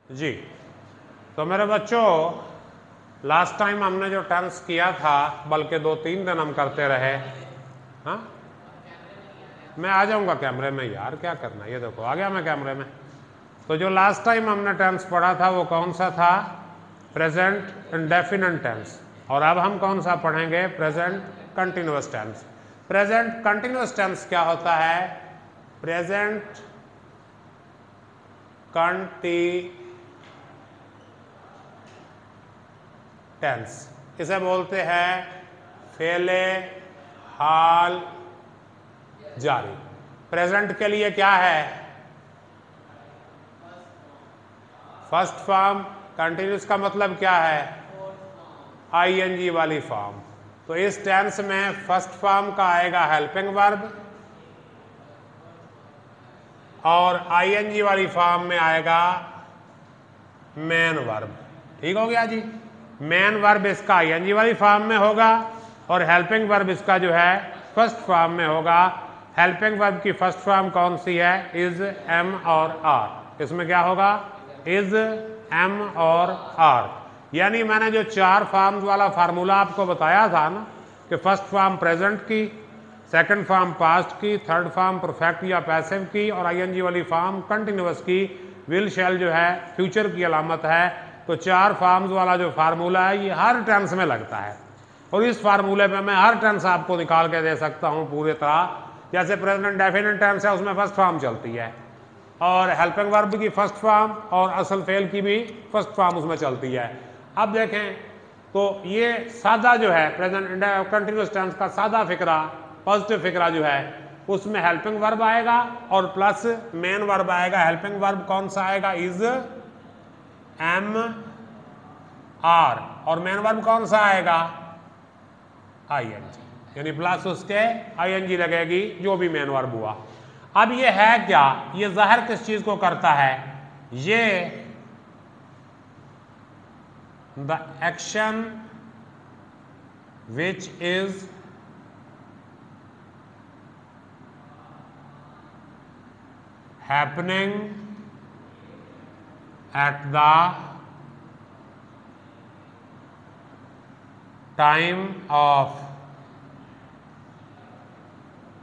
जी। तो मेरे बच्चों, लास्ट टाइम हमने जो टेंस किया था, बल्कि 2-3 दिन हम करते रहे। हाँ, मैं आ जाऊंगा कैमरे में यार, क्या करना। ये देखो आ गया मैं कैमरे में। तो जो लास्ट टाइम हमने टेंस पढ़ा था वो कौन सा था? Present indefinite tense. और अब हम कौन सा पढ़ेंगे? Present continuous tense. Present continuous tense क्या होता है? प्रेजेंट टेंस, इसे बोलते हैं फेले हाल जारी। प्रेजेंट के लिए क्या है? First form. कंटिन्यूस का मतलब क्या है? आईएनजी वाली फॉर्म। तो इस टेंस में फर्स्ट फॉर्म का आएगा हेल्पिंग वर्ब और आईएनजी वाली फॉर्म में आएगा मेन वर्ब। ठीक हो गया जी। मेन वर्ब इसका आईएनजी वाली फॉर्म में होगा और हेल्पिंग वर्ब इसका जो है फर्स्ट फॉर्म में होगा। हेल्पिंग वर्ब की फर्स्ट फॉर्म कौन सी है? इज, एम और आर। इसमें क्या होगा? इज, एम और आर। यानी मैंने जो 4 फॉर्म्स वाला फार्मूला आपको बताया था ना, कि फर्स्ट फॉर्म प्रेजेंट की, सेकंड फॉर्म पास्ट की, थर्ड फॉर्म परफेक्ट या पैसिव की और आईएनजी वाली फॉर्म कंटिन्यूअस की। विल शैल जो है फ्यूचर की अलामत है। तो 4 फॉर्म्स वाला जो फार्मूला है ये हर टेंस में लगता है और इस फार्मूले में मैं हर टेंस आपको निकाल के दे सकता हूं पूरी तरह। जैसे प्रेजेंट डेफिनेट टेंस है उसमें फर्स्ट फॉर्म चलती है और हेल्पिंग वर्ब की फर्स्ट फॉर्म और असल फेल की भी फर्स्ट फॉर्म उसमें चलती है। अब देखें तो ये सादा जो है प्रेजेंट कंटिन्यूअस टेंस का सादा फिक्रा, पॉजिटिव फिक्रा जो है उसमें हेल्पिंग वर्ब आएगा और प्लस मेन वर्ब आएगा। हेल्पिंग वर्ब कौन सा आएगा? Is, am, are. और मेन वर्ब कौन सा आएगा? आईएनजी, यानी प्लस उसके आईएनजी लगेगी जो भी मेन वर्ब हुआ। अब ये है क्या? ये जाहिर किस चीज को करता है? ये the action which is happening at the time of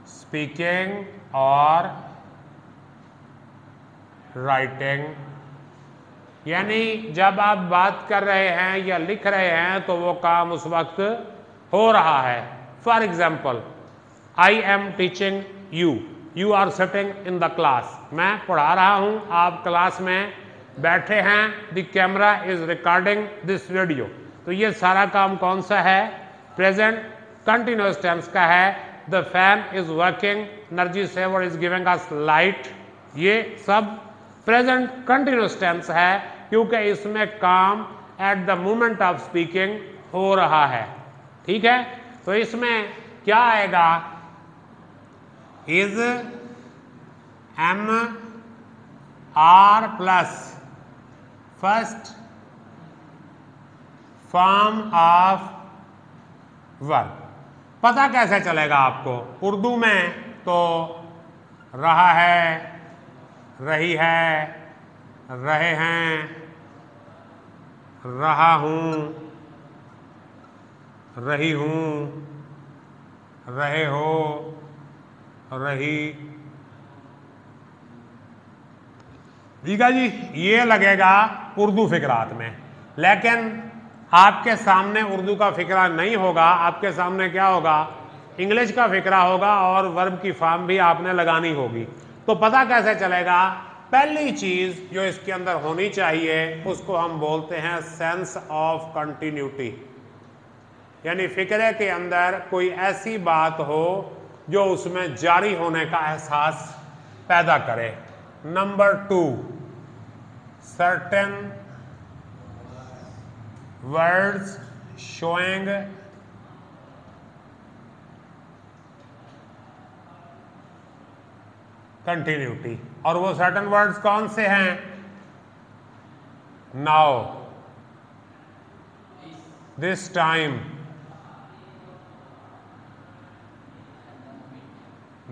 speaking or writing। यानी जब आप बात कर रहे हैं या लिख रहे हैं तो वो काम उस वक्त हो रहा है। For example, I am teaching you, you are sitting in the class. मैं पढ़ा रहा हूं, आप क्लास में बैठे हैं। The camera is recording this video. तो ये सारा काम कौन सा है? प्रेजेंट कंटिन्यूअस टेंस का है। The fan is working, energy saver is giving us light. ये सब प्रेजेंट कंटिन्यूअस टेंस है क्योंकि इसमें काम at the moment of speaking हो रहा है। ठीक है, तो इसमें क्या आएगा? Is, am, are plus first form of verb. पता कैसे चलेगा आपको? उर्दू में तो रहा है, रही है, रहे हैं, रहा हूं, रही हूं, रहे हो, रही। ठीक है जी, ये लगेगा उर्दू फिकरात में। लेकिन आपके सामने उर्दू का फिकरा नहीं होगा, आपके सामने क्या होगा? इंग्लिश का फिकरा होगा और वर्ब की फॉर्म भी आपने लगानी होगी। तो पता कैसे चलेगा? पहली चीज जो इसके अंदर होनी चाहिए उसको हम बोलते हैं सेंस ऑफ कंटिन्यूटी। यानी फिक्रे के अंदर कोई ऐसी बात हो जो उसमें जारी होने का एहसास पैदा करे। Number 2, certain words showing continuity. और वो सर्टेन वर्ड्स कौन से हैं? Now, this time,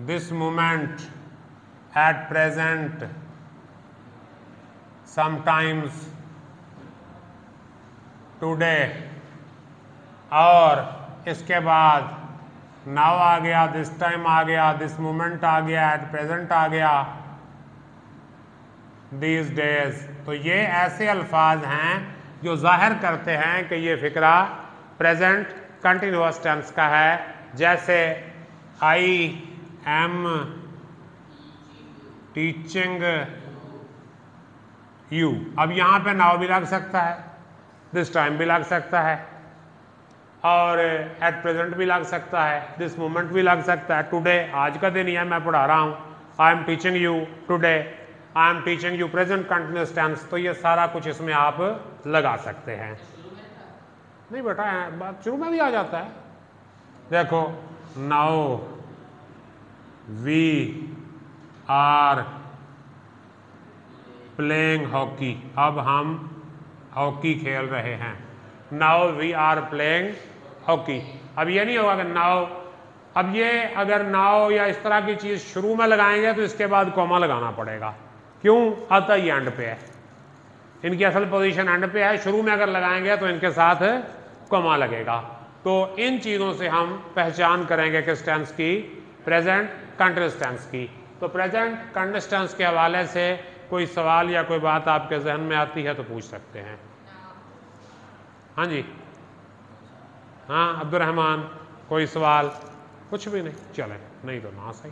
this moment, at present, sometimes, today, और इसके बाद नाउ आ गया, दिस टाइम आ गया, दिस मोमेंट आ गया, एट प्रेजेंट आ गया, दीज डेज। तो ये ऐसे अल्फाज हैं जो जाहिर करते हैं कि ये फिक्रा प्रेजेंट कंटिन्यूअस टेंस का है। जैसे आई एम टीचिंग यू, अब यहाँ पे नाउ भी लग सकता है, दिस टाइम भी लग सकता है, और एट प्रेजेंट भी लग सकता है, दिस मोमेंट भी लग सकता है, टुडे आज का दिन ही है, मैं पढ़ा रहा हूँ, I am teaching you today, I am teaching you present continuous tense. तो ये सारा कुछ इसमें आप लगा सकते हैं। नहीं बेटा, बात शुरू में भी आ जाता है। देखो, now we are playing hockey, अब हम हॉकी खेल रहे हैं। Now we are playing hockey. अब ये नहीं होगा कि नाउ, अब ये अगर नाउ या इस तरह की चीज शुरू में लगाएंगे तो इसके बाद कॉमा लगाना पड़ेगा। क्यों? आता ही एंड पे है, इनकी असल पोजीशन एंड पे है, शुरू में अगर लगाएंगे तो इनके साथ कॉमा लगेगा। तो इन चीजों से हम पहचान करेंगे किस टेंस की, प्रेजेंट कंटिन्यूअस टेंस की। तो प्रेजेंट कंटिन्यूअस टेंस के हवाले से कोई सवाल या कोई बात आपके जहन में आती है तो पूछ सकते हैं। हाँ जी, हाँ अब्दुल रहमान, कोई सवाल? कुछ भी नहीं, चले, नहीं तो ना सही।